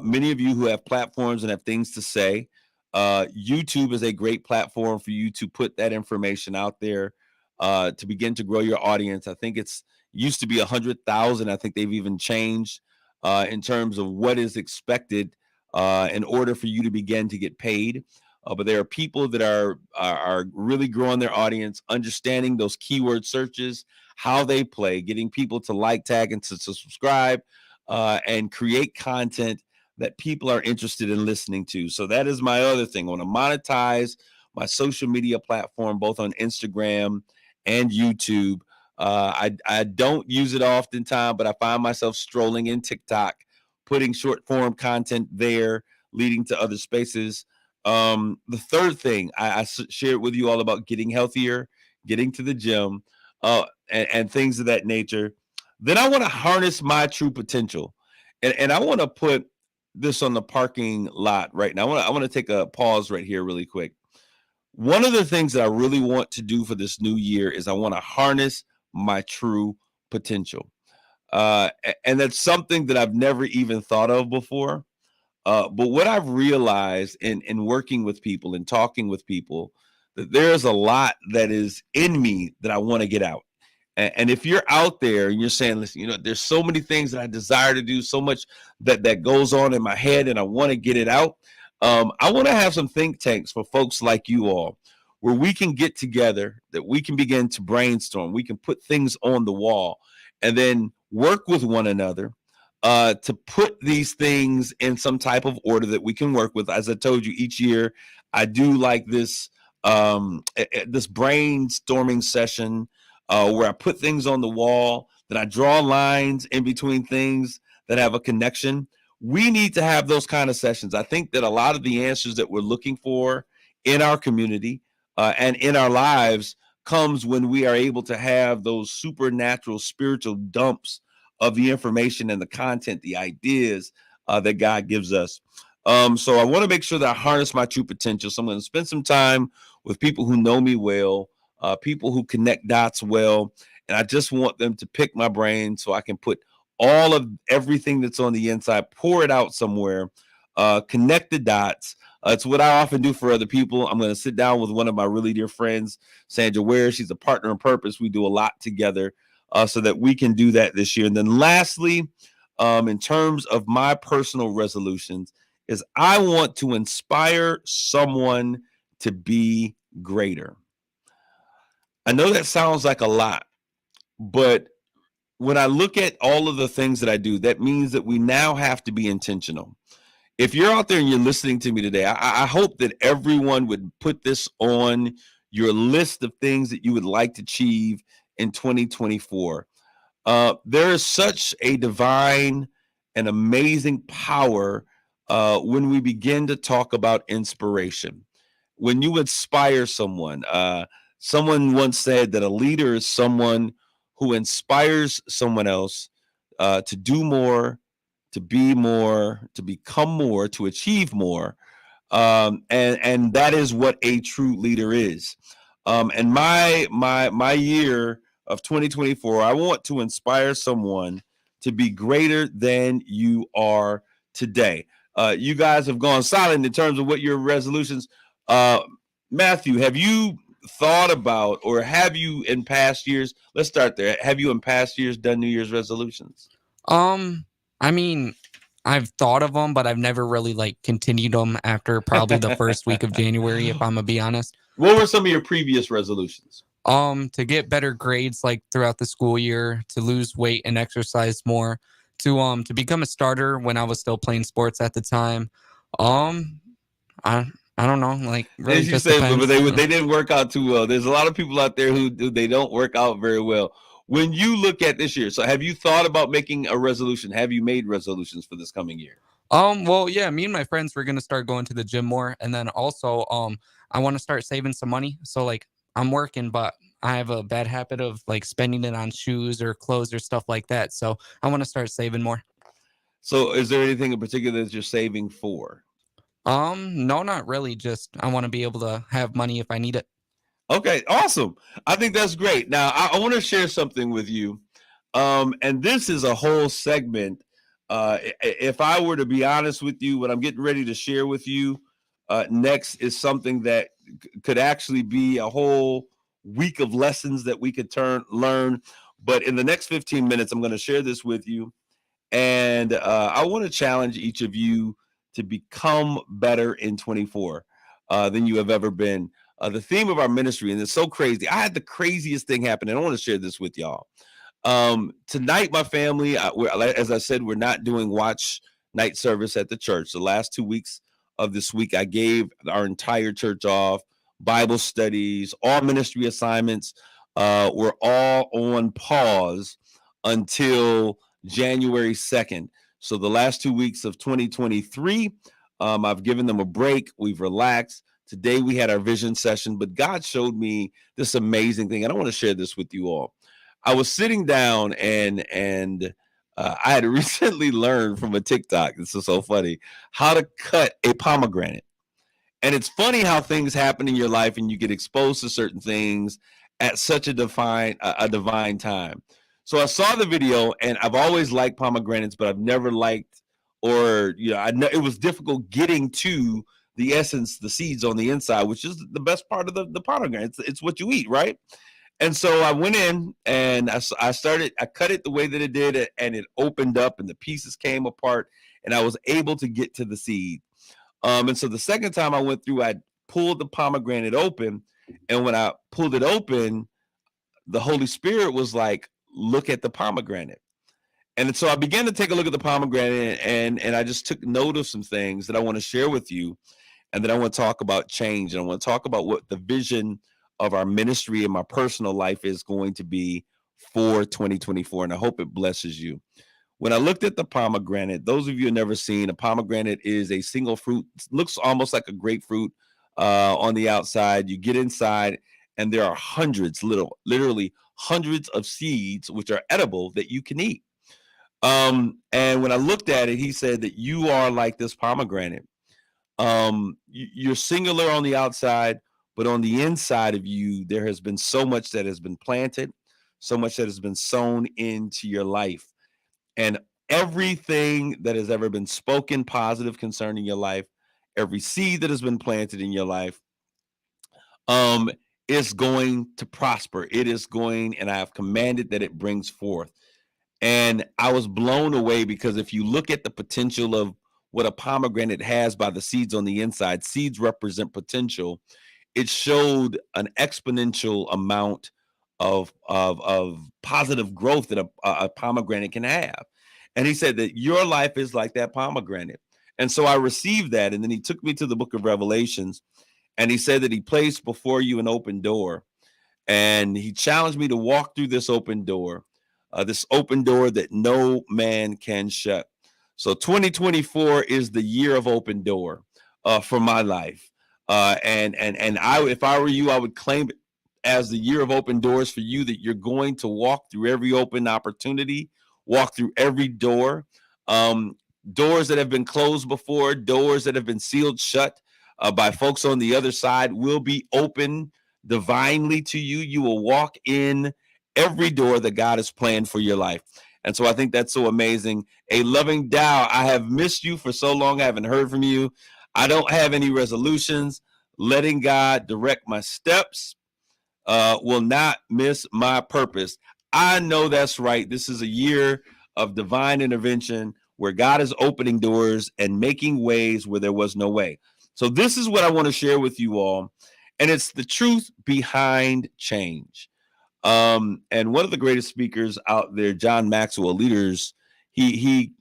Many of you who have platforms and have things to say, YouTube is a great platform for you to put that information out there to begin to grow your audience. I think it's used to be 100,000. I think they've even changed in terms of what is expected in order for you to begin to get paid. But there are people that are really growing their audience, understanding those keyword searches, how they play, getting people to like, tag, and to subscribe, and create content that people are interested in listening to. So that is my other thing. I want to monetize my social media platform, both on Instagram and YouTube. I don't use it oftentimes, but I find myself strolling in TikTok, putting short form content there, leading to other spaces. The third thing I shared with you all about getting healthier, getting to the gym, and things of that nature. Then I want to harness my true potential, and I want to put this on the parking lot right now. I want to take a pause right here really quick. One of the things that I really want to do for this new year is I want to harness my true potential. And that's something that I've never even thought of before. But what I've realized in working with people and talking with people, that there's a lot that is in me that I want to get out. And if you're out there and you're saying, listen, there's so many things that I desire to do, so much that goes on in my head, and I want to get it out. I want to have some think tanks for folks like you all, where we can get together, that we can begin to brainstorm, we can put things on the wall, and then work with one another to put these things in some type of order that we can work with. As I told you, each year I do like this this brainstorming session where I put things on the wall, that I draw lines in between things that have a connection. We need to have those kind of sessions. I think that a lot of the answers that we're looking for in our community and in our lives comes when we are able to have those supernatural spiritual dumps of the information and the content, the ideas that God gives us. So I want to make sure that I harness my true potential. So I'm going to spend some time with people who know me well, people who connect dots well. And I just want them to pick my brain so I can put all of everything that's on the inside, pour it out somewhere, connect the dots. It's what I often do for other people. I'm going to sit down with one of my really dear friends, Sandra Ware. She's a partner in purpose. We do a lot together so that we can do that this year. And then lastly, in terms of my personal resolutions, is I want to inspire someone to be greater. I know that sounds like a lot, but when I look at all of the things that I do, that means that we now have to be intentional. If you're out there and you're listening to me today, I hope that everyone would put this on your list of things that you would like to achieve in 2024. There is such a divine and amazing power when we begin to talk about inspiration. When you inspire someone, someone once said that a leader is someone who inspires someone else to do more, to be more, to become more, to achieve more. And that is what a true leader is. And my year of 2024, I want to inspire someone to be greater than you are today. You guys have gone silent in terms of what your resolutions. Matthew, have you thought about, or have you in past years? Let's start there. Have you in past years done New Year's resolutions? I mean, I've thought of them, but I've never really continued them after probably the first week of January, if I'm gonna be honest. What were some of your previous resolutions? To get better grades throughout the school year, to lose weight and exercise more, to become a starter when I was still playing sports at the time. I don't know, really as you just said, depends. but they didn't work out too well. There's a lot of people out there who they don't work out very well. When you look at this year, so have you thought about making a resolution? Have you made resolutions for this coming year? Well, yeah, me and my friends were gonna start going to the gym more, and then also, I want to start saving some money. So I'm working, but I have a bad habit of spending it on shoes or clothes or stuff like that. So I want to start saving more. So is there anything in particular that you're saving for? No, not really. Just I want to be able to have money if I need it. Okay, awesome. I think that's great. Now, I want to share something with you. And this is a whole segment. If I were to be honest with you, what I'm getting ready to share with you next is something that could actually be a whole week of lessons that we could learn. But in the next 15 minutes, I'm going to share this with you. And I want to challenge each of you to become better in 24 than you have ever been. The theme of our ministry, and it's so crazy. I had the craziest thing happen, and I want to share this with y'all. Tonight, my family, as I said, we're not doing watch night service at the church. The last 2 weeks of this week, I gave our entire church off. Bible studies, all ministry assignments were all on pause until January 2nd. So the last 2 weeks of 2023, I've given them a break. We've relaxed. Today we had our vision session, but God showed me this amazing thing, and I want to share this with you all. I was sitting down and I had recently learned from a TikTok. This is so funny, how to cut a pomegranate. And it's funny how things happen in your life and you get exposed to certain things at such a divine time. So I saw the video, and I've always liked pomegranates, but I've never liked, or I know it was difficult getting to the essence, the seeds on the inside, which is the best part of the pomegranate. It's what you eat, right? And so I went in and I cut it the way that it did, and it opened up and the pieces came apart, and I was able to get to the seed. And so the second time I went through, I pulled the pomegranate open, and when I pulled it open, the Holy Spirit was like, look at the pomegranate. And so I began to take a look at the pomegranate, and I just took note of some things that I want to share with you. And then I want to talk about change, and I want to talk about what the vision of our ministry and my personal life is going to be for 2024. And I hope it blesses you. When I looked at the pomegranate, those of you who never seen, a pomegranate is a single fruit. It looks almost like a grapefruit on the outside. You get inside, and there are literally hundreds of seeds, which are edible, that you can eat. And when I looked at it, he said that you are like this pomegranate. You're singular on the outside, but on the inside of you, there has been so much that has been planted, so much that has been sown into your life. And everything that has ever been spoken positive concerning your life, every seed that has been planted in your life, is going to prosper. It is going, and I have commanded that it brings forth. And I was blown away, because if you look at the potential of what a pomegranate has by the seeds on the inside, seeds represent potential. It showed an exponential amount of positive growth that a pomegranate can have. And he said that your life is like that pomegranate. And so I received that. And then he took me to the book of Revelations, and he said that he placed before you an open door. And he challenged me to walk through this open door that no man can shut. So 2024 is the year of open door for my life. And if I were you, I would claim it as the year of open doors for you, that you're going to walk through every open opportunity, walk through every door, doors that have been closed before, doors that have been sealed shut by folks on the other side will be open divinely to you. You will walk in every door that God has planned for your life. And so I think that's so amazing. A loving Dow, I have missed you for so long. I haven't heard from you. I don't have any resolutions. Letting God direct my steps will not miss my purpose. I know that's right. This is a year of divine intervention where God is opening doors and making ways where there was no way. So this is what I want to share with you all. And it's the truth behind change. And one of the greatest speakers out there, John Maxwell, Leaders, he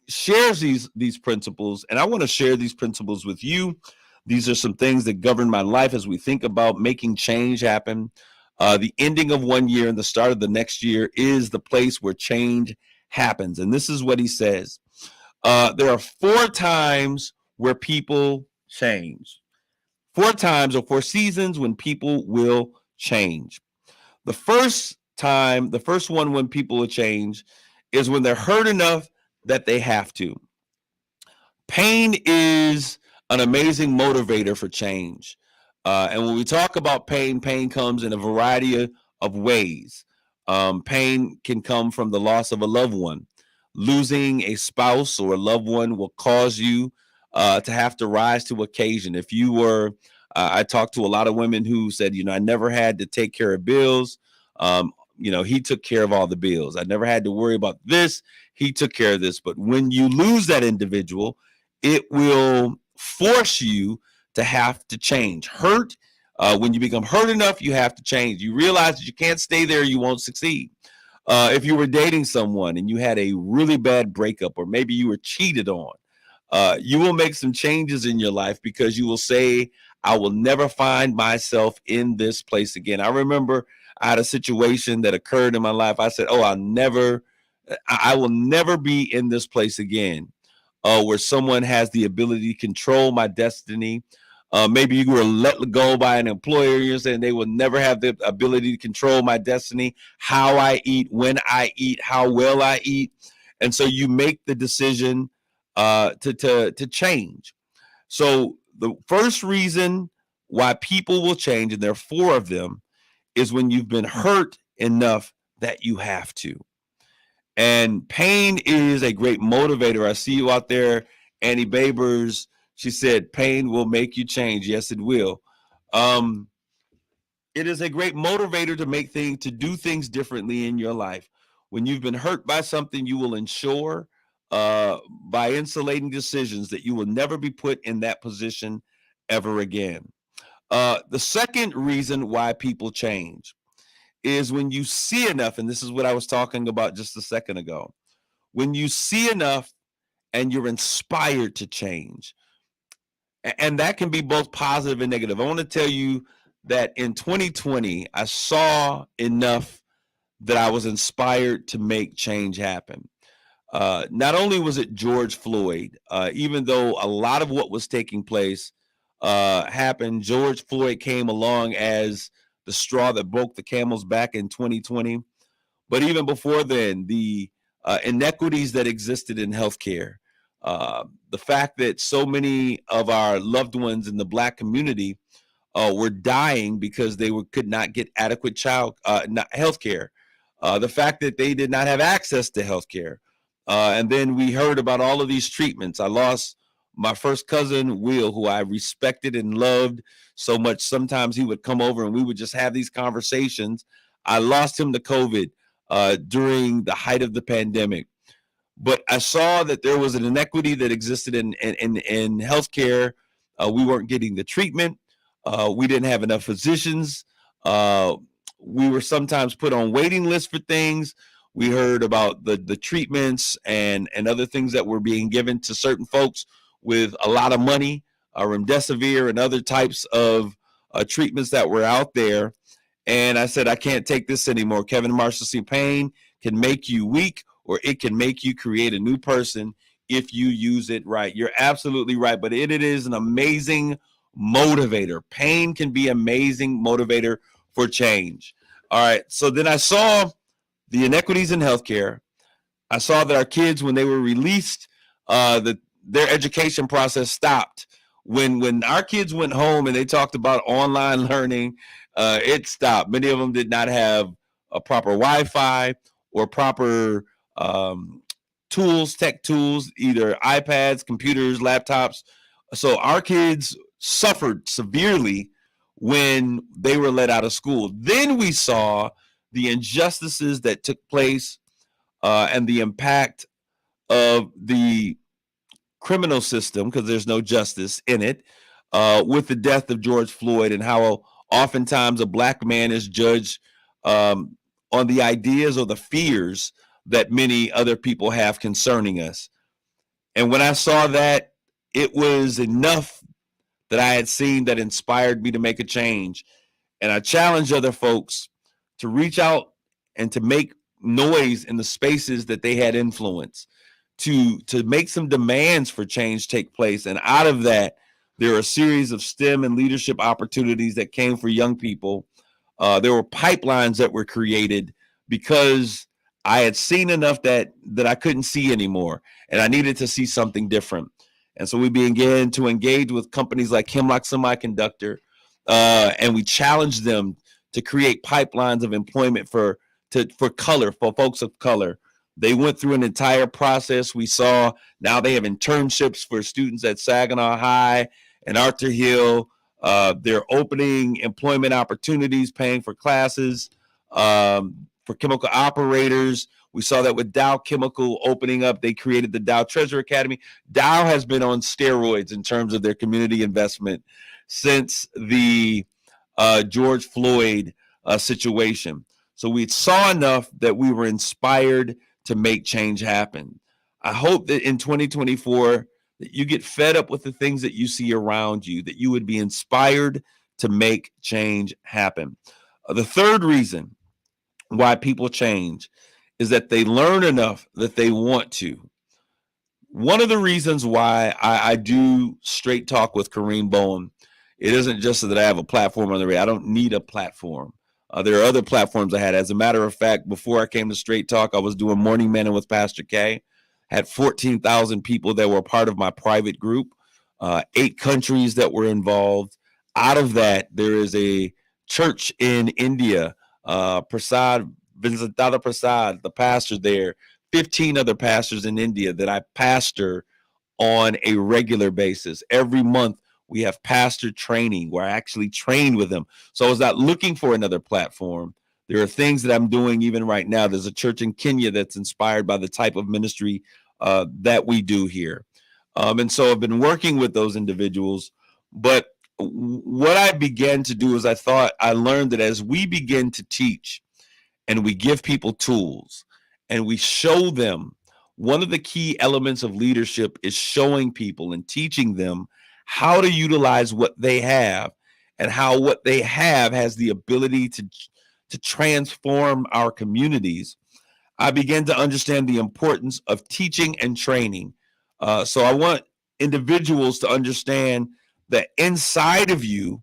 shares these principles, and I want to share these principles with you. These are some things that govern my life as we think about making change happen. The ending of one year and the start of the next year is the place where change happens. And this is what he says. There are 4 times where people change. 4 times or 4 seasons when people will change. The first one when people will change is when they're hurt enough that they have to. Pain is an amazing motivator for change. And when we talk about pain, pain comes in a variety of ways. Pain can come from the loss of a loved one. Losing a spouse or a loved one will cause you to have to rise to occasion. If you were, I talked to a lot of women who said, I never had to take care of bills. He took care of all the bills. I never had to worry about this. He took care of this. But when you lose that individual, it will force you to have to change. When you become hurt enough, you have to change. You realize that you can't stay there. You won't succeed. If you were dating someone and you had a really bad breakup, or maybe you were cheated on, you will make some changes in your life, because you will say, I will never find myself in this place again. I remember I had a situation that occurred in my life. I said, I will never be in this place again. where someone has the ability to control my destiny. Maybe you were let go by an employer. You're saying they will never have the ability to control my destiny, how I eat, when I eat, how well I eat. And so you make the decision to change. So the first reason why people will change, and there are 4 of them, is when you've been hurt enough that you have to. And pain is a great motivator. I see you out there, Annie Babers. She said, pain will make you change. Yes, it will. It is a great motivator to do things differently in your life. When you've been hurt by something, you will ensure by insulating decisions that you will never be put in that position ever again. The second reason why people change is when you see enough, and this is what I was talking about just a second ago, when you see enough and you're inspired to change. And that can be both positive and negative. I want to tell you that in 2020, I saw enough that I was inspired to make change happen. Not only was it George Floyd, even though a lot of what was taking place happened, George Floyd came along as the straw that broke the camel's back in 2020. But even before then, the inequities that existed in healthcare, the fact that so many of our loved ones in the Black community were dying because they could not get adequate health care. The fact that they did not have access to health care. And then we heard about all of these treatments. I lost my first cousin, Will, who I respected and loved so much. Sometimes he would come over and we would just have these conversations. I lost him to COVID during the height of the pandemic. But I saw that there was an inequity that existed in healthcare. We weren't getting the treatment. We didn't have enough physicians. We were sometimes put on waiting lists for things. We heard about the treatments and other things that were being given to certain folks with a lot of money, remdesivir and other types of treatments that were out there. And I said, I can't take this anymore. Kevin Marshall, pain can make you weak, or it can make you create a new person if you use it right. You're absolutely right, but it is an amazing motivator. Pain can be an amazing motivator for change. All right, so then I saw the inequities in healthcare. I saw that our kids, when they were released, their education process stopped. When our kids went home and they talked about online learning, it stopped. Many of them did not have a proper Wi-Fi or proper tech tools, either iPads, computers, laptops. So our kids suffered severely when they were let out of school. Then we saw the injustices that took place and the impact of the criminal system, because there's no justice in it, with the death of George Floyd, and how oftentimes a Black man is judged on the ideas or the fears that many other people have concerning us. And when I saw that, it was enough that I had seen that inspired me to make a change. And I challenge other folks to reach out and to make noise in the spaces that they had influence, to make some demands for change take place. And out of that, there are a series of STEM and leadership opportunities that came for young people. There were pipelines that were created because I had seen enough that I couldn't see anymore, and I needed to see something different. And so we began to engage with companies like Hemlock Semiconductor, and we challenged them to create pipelines of employment for folks of color. They went through an entire process. We saw now they have internships for students at Saginaw High and Arthur Hill. They're opening employment opportunities, paying for classes for chemical operators. We saw that with Dow Chemical opening up. They created the Dow Treasure Academy. Dow has been on steroids in terms of their community investment since the George Floyd situation. So we saw enough that we were inspired to make change happen. I hope that in 2024 that you get fed up with the things that you see around you, that you would be inspired to make change happen. The third reason why people change is that they learn enough that they want to. one of the reasons why I do Straight Talk with Kareem Bowen, it isn't just that I have a platform on the radio. I don't need a platform. There are other platforms I had. As a matter of fact, before I came to Straight Talk, I was doing Morning Manna with Pastor K. Had 14,000 people that were part of my private group, 8 countries that were involved. Out of that, there is a church in India, Vincentata Prasad, the pastor there, 15 other pastors in India that I pastor on a regular basis. Every month, we have pastor training where I actually train with them. So I was not looking for another platform. There are things that I'm doing even right now. There's a church in Kenya that's inspired by the type of ministry that we do here. And so I've been working with those individuals. But what I began to do is I learned that as we begin to teach and we give people tools and we show them, one of the key elements of leadership is showing people and teaching them how to utilize what they have and how what they have has the ability to transform our communities. I began to understand the importance of teaching and training. So I want individuals to understand that inside of you,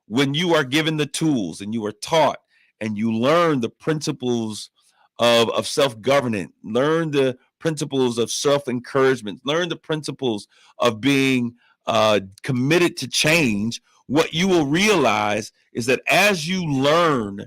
when you are given the tools and you are taught and you learn the principles of self-governance, learn the principles of self-encouragement, learn the principles of being committed to change, what you will realize is that as you learn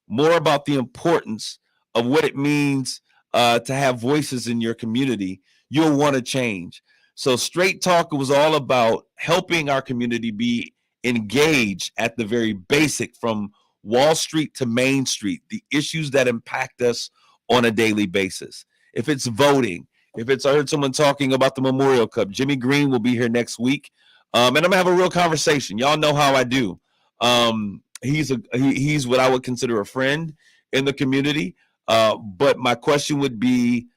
more about the importance of what it means to have voices in your community, you'll want to change. So Straight Talk was all about helping our community be engaged at the very basic, from Wall Street to Main Street, the issues that impact us on a daily basis. If it's voting, I heard someone talking about the Memorial Cup. Jimmy Green will be here next week. And I'm gonna have a real conversation. Y'all know how I do. He's what I would consider a friend in the community. But my question would be,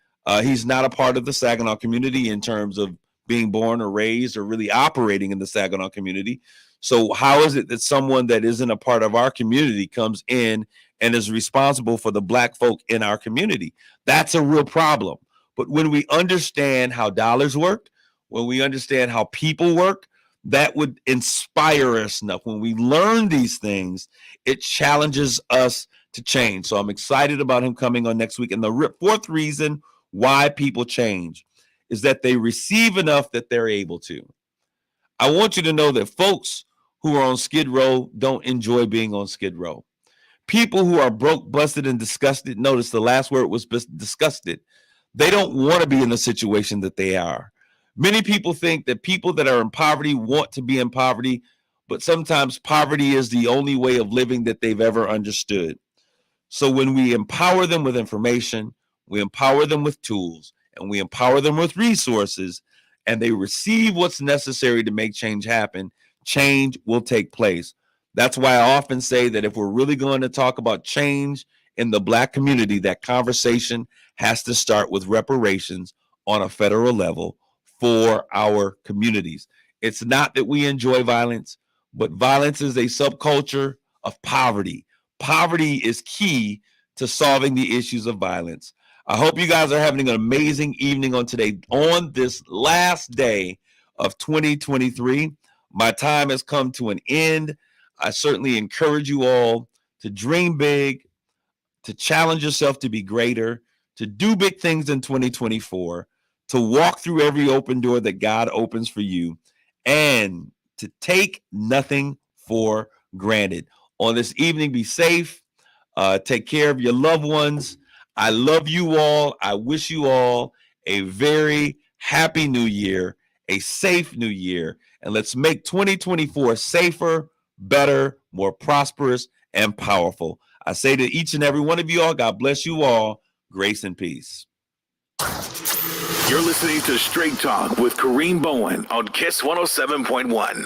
he's not a part of the Saginaw community in terms of being born or raised or really operating in the Saginaw community. So how is it that someone that isn't a part of our community comes in and is responsible for the Black folk in our community? That's a real problem. But when we understand how dollars work, when we understand how people work, that would inspire us enough. When we learn these things, it challenges us to change. So I'm excited about him coming on next week. And the fourth reason why people change is that they receive enough that they're able to. I want you to know that folks who are on Skid Row don't enjoy being on Skid Row. People who are broke, busted, and disgusted, notice the last word was disgusted. They don't want to be in the situation that they are. Many people think that people that are in poverty want to be in poverty, but sometimes poverty is the only way of living that they've ever understood. So when we empower them with information, we empower them with tools, and we empower them with resources, and they receive what's necessary to make change happen, change will take place. That's why I often say that if we're really going to talk about change in the Black community, that conversation has to start with reparations on a federal level for our communities. It's not that we enjoy violence, but violence is a subculture of poverty. Poverty is key to solving the issues of violence. I hope you guys are having an amazing evening on today, on this last day of 2023. My time has come to an end. I certainly encourage you all to dream big, to challenge yourself to be greater, to do big things in 2024, to walk through every open door that God opens for you, and to take nothing for granted. On this evening, be safe. Take care of your loved ones. I love you all. I wish you all a very happy new year, a safe new year, and let's make 2024 safer, better, more prosperous, and powerful. I say to each and every one of you all, God bless you all. Grace and peace. You're listening to Straight Talk with Kareem Bowen on Kiss 107.1.